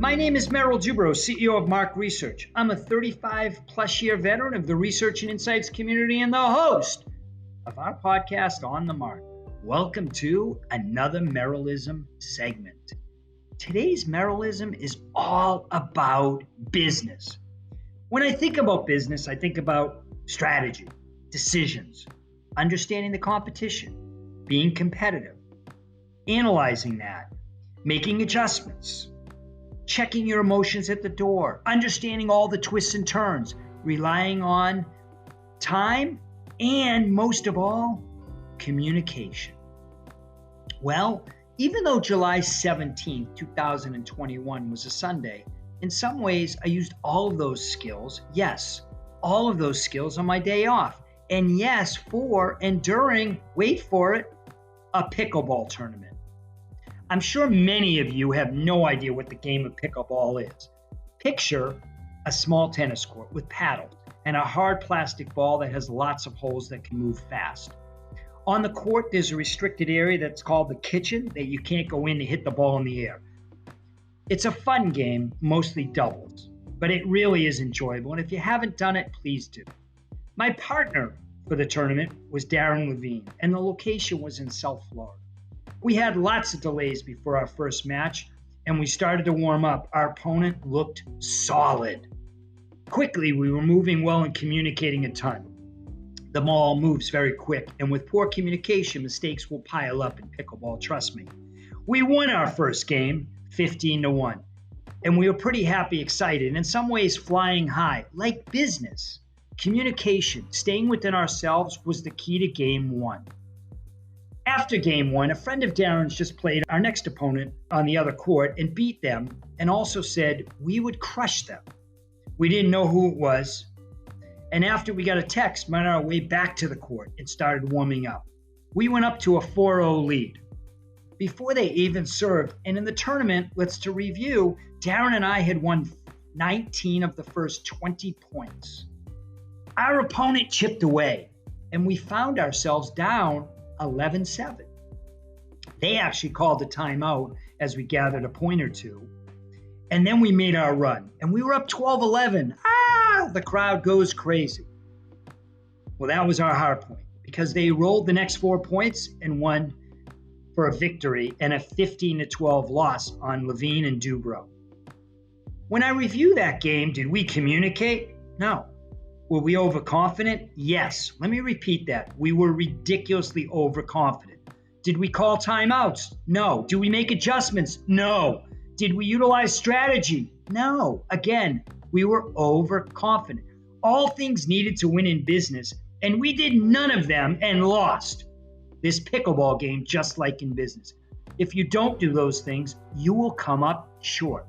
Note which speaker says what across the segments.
Speaker 1: My name is Merrill Dubrow, CEO of Mark Research. I'm a 35-plus year veteran of the research and insights community and the host of our podcast, On the Mark. Welcome to another Merrillism segment. Today's Merrillism is all about business. When I think about business, I think about strategy, decisions, understanding the competition, being competitive, analyzing that, making adjustments, checking your emotions at the door, understanding all the twists and turns, relying on time, and most of all, communication. Well, even though July 17, 2021 was a Sunday, in some ways I used all of those skills, yes, all of those skills on my day off. And yes, for and during, wait for it, a pickleball tournament. I'm sure many of you have no idea what the game of pickleball is. Picture a small tennis court with paddles and a hard plastic ball that has lots of holes that can move fast. On the court, there's a restricted area that's called the kitchen that you can't go in to hit the ball in the air. It's a fun game, mostly doubles, but it really is enjoyable. And if you haven't done it, please do. My partner for the tournament was Darren Levine, and the location was in South Florida. We had lots of delays before our first match, and we started to warm up. Our opponent looked solid. Quickly, we were moving well and communicating a ton. The ball moves very quick, and with poor communication, mistakes will pile up in pickleball, trust me. We won our first game, 15-1, and we were pretty happy, excited, and in some ways flying high. Like business, communication, staying within ourselves was the key to game one. After game one, a friend of Darren's just played our next opponent on the other court and beat them, and also said we would crush them. We didn't know who it was, and after we got a text, went on our way back to the court and started warming up. We went up to a 4-0 lead before they even served, and in the tournament, let's to review, Darren and I had won 19 of the first 20 points. Our opponent chipped away, and we found ourselves down 11-7. They actually called a timeout as we gathered a point or two. And then we made our run. And we were up 12-11. The crowd goes crazy. Well, that was our hard point because they rolled the next 4 points and won for a victory and a 15-12 loss on Levine and Dubrow. When I review that game, did we communicate? No. Were we overconfident? Yes. Let me repeat that. We were ridiculously overconfident. Did we call timeouts? No. Do we make adjustments? No. Did we utilize strategy? No. Again, we were overconfident. All things needed to win in business, and we did none of them and lost this pickleball game just like in business. If you don't do those things, you will come up short.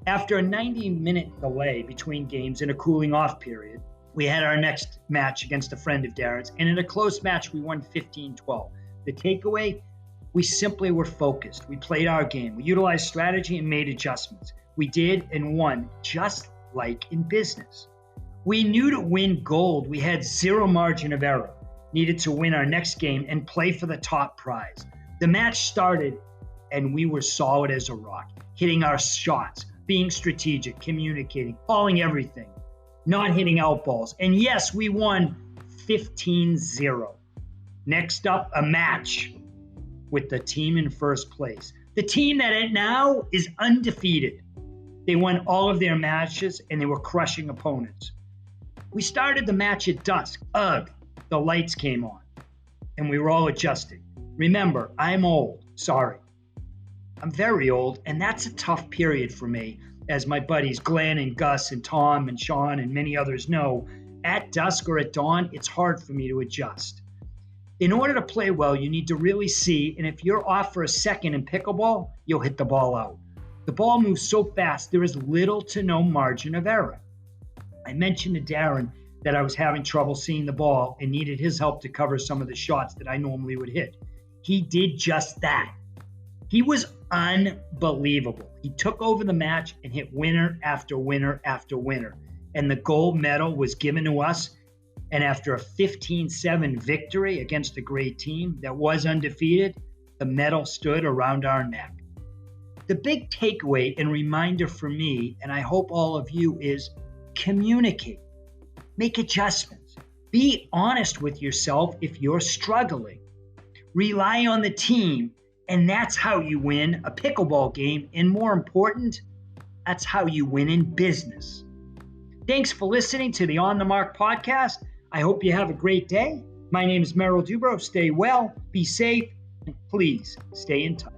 Speaker 1: After a 90-minute delay between games and a cooling off period, we had our next match against a friend of Darren's, and in a close match, we won 15-12. The takeaway, we simply were focused. We played our game. We utilized strategy and made adjustments. We did and won, just like in business. We knew to win gold, we had zero margin of error, needed to win our next game and play for the top prize. The match started, and we were solid as a rock, hitting our shots, being strategic, communicating, calling everything, not hitting out balls. And yes, we won 15-0. Next up, a match with the team in first place. The team that now is undefeated. They won all of their matches and they were crushing opponents. We started the match at dusk. The lights came on and we were all adjusting. Remember, I'm old. Sorry. I'm very old, and that's a tough period for me, as my buddies Glenn and Gus and Tom and Sean and many others know. At dusk or at dawn, it's hard for me to adjust. In order to play well, you need to really see, and if you're off for a second in pickleball, you'll hit the ball out. The ball moves so fast, there is little to no margin of error. I mentioned to Darren that I was having trouble seeing the ball and needed his help to cover some of the shots that I normally would hit. He did just that. He was unbelievable. He took over the match and hit winner after winner after winner. And the gold medal was given to us. And after a 15-7 victory against a great team that was undefeated, the medal stood around our neck. The big takeaway and reminder for me, and I hope all of you, is communicate. Make adjustments. Be honest with yourself if you're struggling. Rely on the team, and that's how you win a pickleball game. And more important, that's how you win in business. Thanks for listening to the On the Mark podcast. I hope you have a great day. My name is Merrill Dubrow. Stay well, be safe, and please stay in touch.